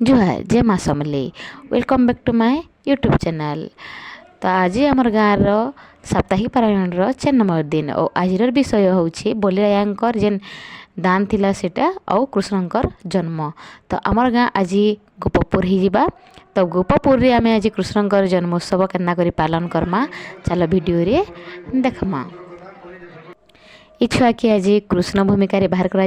जुहार जय माँ Samalei welcome back to my YouTube channel. तो आज आम गाँव साप्ताहिक पारायण 4 नंबर दिन और आज विषय हूँ बलिरायांकर जेन दान थिला सेटा और कृष्णंकर जन्म। तो आमर गाँ आज गोपपुर ही तो गोपपुर रे आमे आज कृष्णंकर जन्मोत्सव केना करी पालन करमा चलो वीडियो रे देखमा। ये छुआ कि आज कृष्ण भूमिका बाहर कर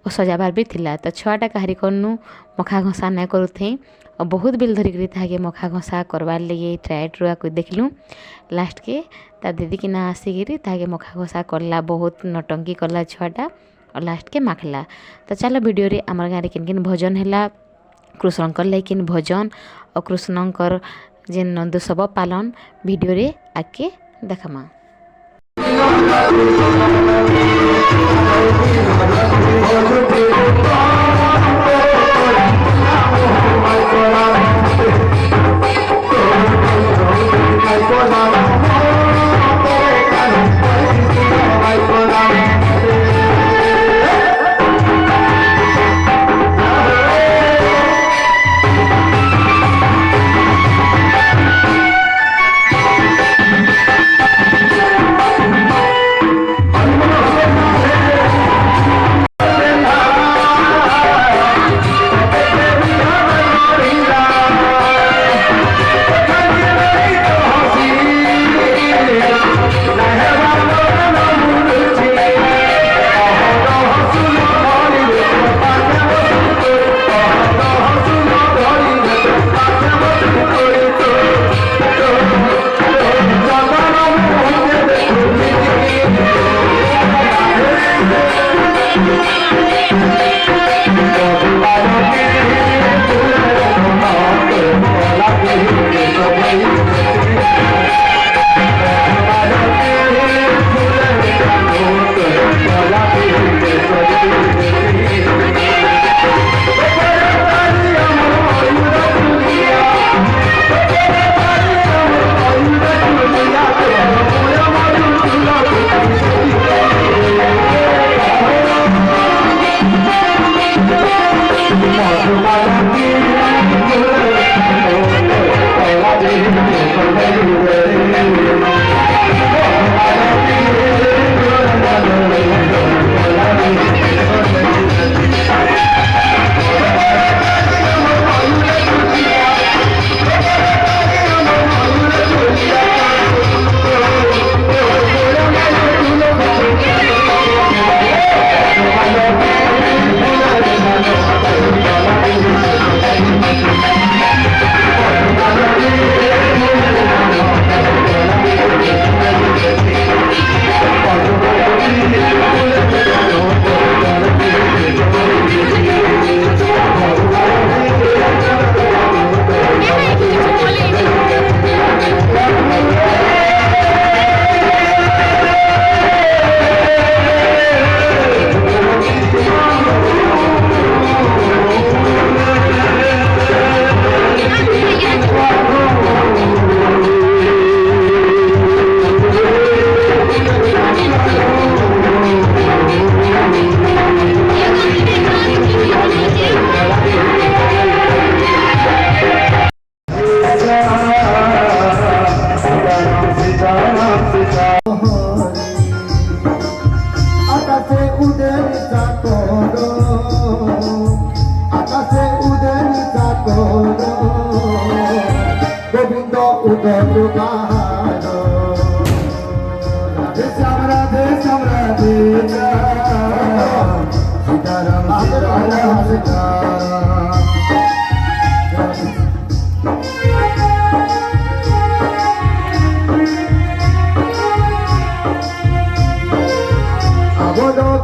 और सजाबार भी थिला। तो छुआटा कहारी कनु मखा घसा नहीं करूथे और बहुत बिल धरिक ताके मखा घसा करवार लगे ट्राए ट्रुआ को देखलु। लास्ट के ता दीदी कि ना आसिकी ताके मखा घसा करला बहुत नटंकी करला छुआटा और लास्ट के माखला। तो चलो वीडियो रे आमर गाँव किन किन भजन है कृष्णंकर लगे किन भजन और कृष्णंकर जेन नंदोत्सव पालन वीडियो रे आके देखमा।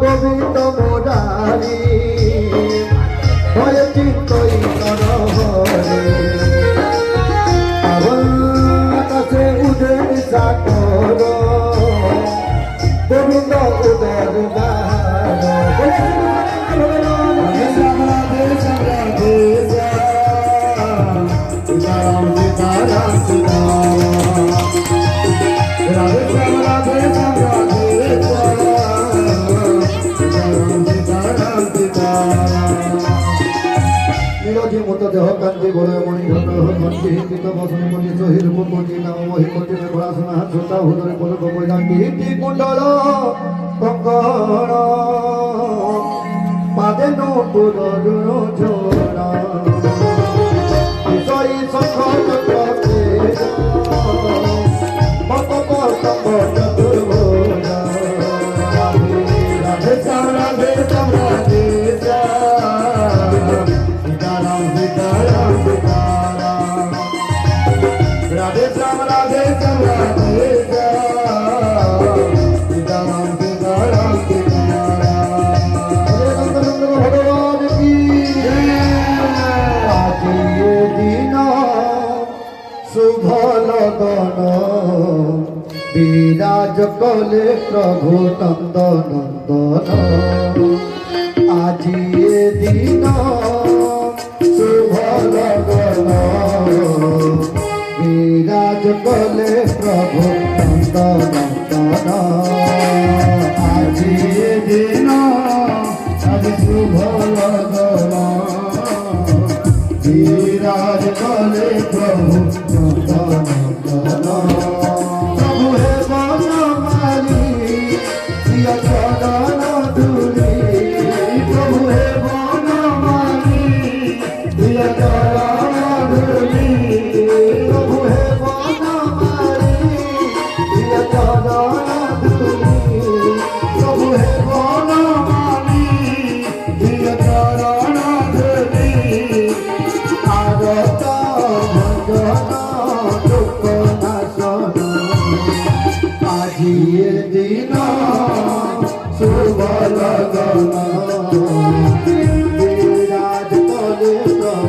গোবিন্দ মোরারি হরে চিন্তই করহরে আকাশে উদে সাকর গোবিন্দ উদয় Sita Ram Sita নীরজি মত দেহ কান্তি বলয় মণি ঘট ঘন্টি হিন্দিত বসনে মণি সহি রূপ কোটি নাম মহি কোটি ঘোড়াসনা শ্রোতা হুদরে পদক বৈদাঙ্গি কুণ্ডল কঙ্কণ পাদে নূপুর ঝোড়া বিষয়ী সখল চতুর্ভুজা রাধে শ্যাম রাধে শ্যাম রাধে সীতারাম সীতারাম সীতারাম রাধে শ্যাম রাধে শ্যাম রাধে সীতারাম সীতারাম সীতারাম ভগবান কি আজি দিন শুভ লগন বিরাজ কলে প্রভু নন্দ নন্দন আজি দিন শুভ লগন বিরাজ কলে প্রভু নন্দ নন্দন আজি দিন আজ শুভ লগন বিরাজ কলে প্রভু নন্দ নন্দন প্রভু হে বনমালী প্রিয় চরণ ধুলি প্রভু হে বনমালী প্রিয় চরণ ধুলি প্রভু হে বনমালী প্রিয় চরণ ধুলি প্রভু হে বনমালী প্রিয় চরণ ধুলি আরত ভজন দুঃখ নাশন আজি দিন শুভ লগন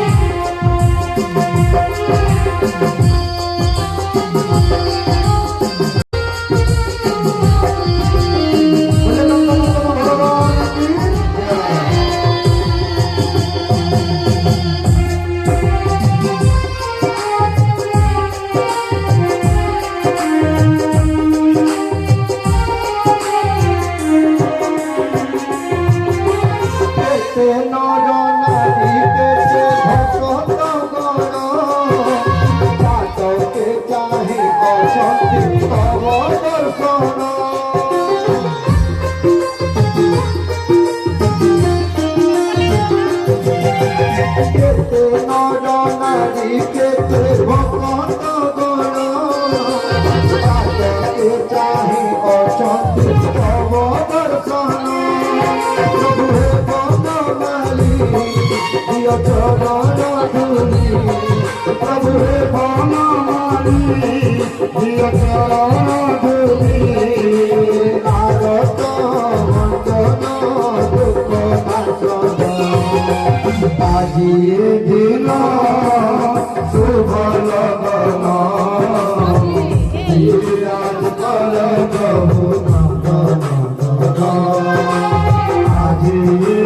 বিরাজ করে প্রভু নন্দ নন্দন প্রভু হে বনমালী প্রিয় চরণ ধুলি আরত ভজন দুঃখ নাশন আজি দিন শুভ লগন বিরাজ করে প্রভু নন্দ নন্দন আজি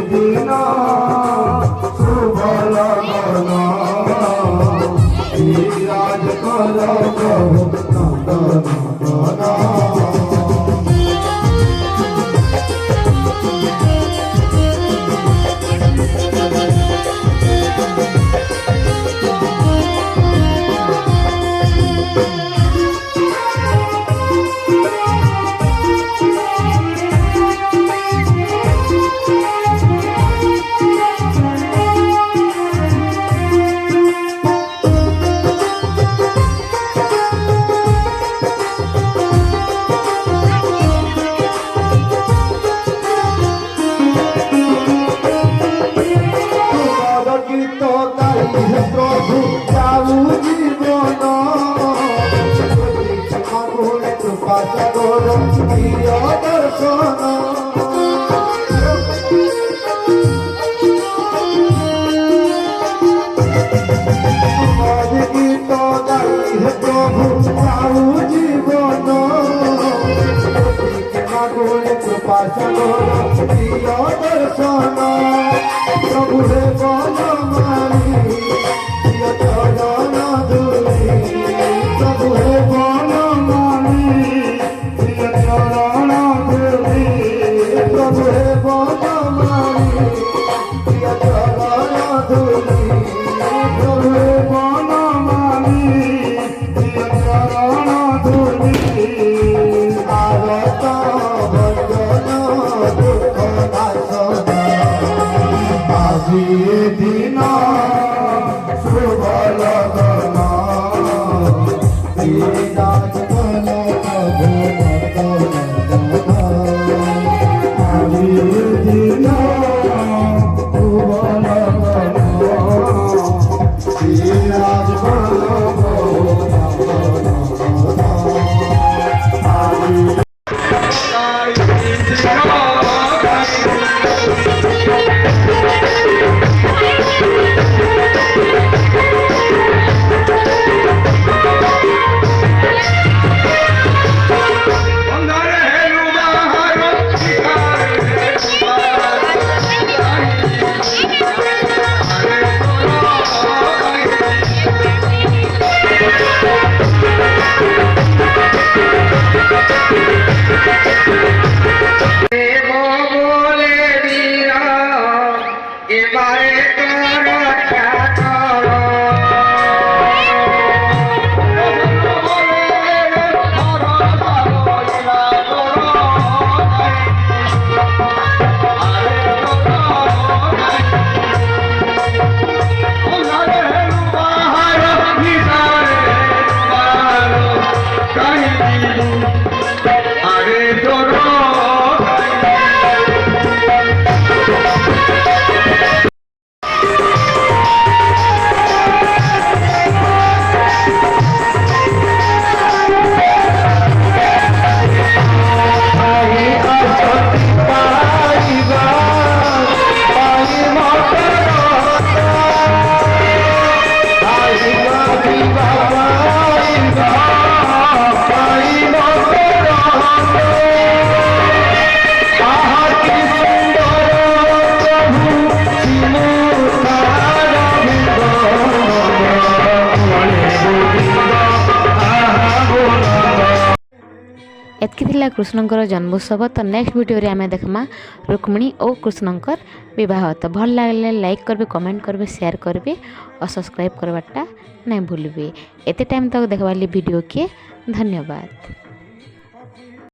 দিন শুভ লগন বিরাজ করে প্রভু নন্দ নন্দন প্রভু যাও জীবন কৃপা সাগর প্রিয় দর্শন গীত গাই প্রভু যাও জীবন কৃপা সাগর প্রিয় দর্শন প্রভু হে বনমালী প্রিয় চরণ एतकी थिला कृष्णंकर जन्मोत्सव। तो नेक्स्ट वीडियो रे आमे देखमा रुक्मिणी और कृष्णंकर विवाह। तो भल लागले लाइक करबे, कमेंट करबे, शेयर करबे और सब्सक्राइब करवाटा नहीं भूलबे। एते टाइम तक देखवाली वीडियो के धन्यवाद।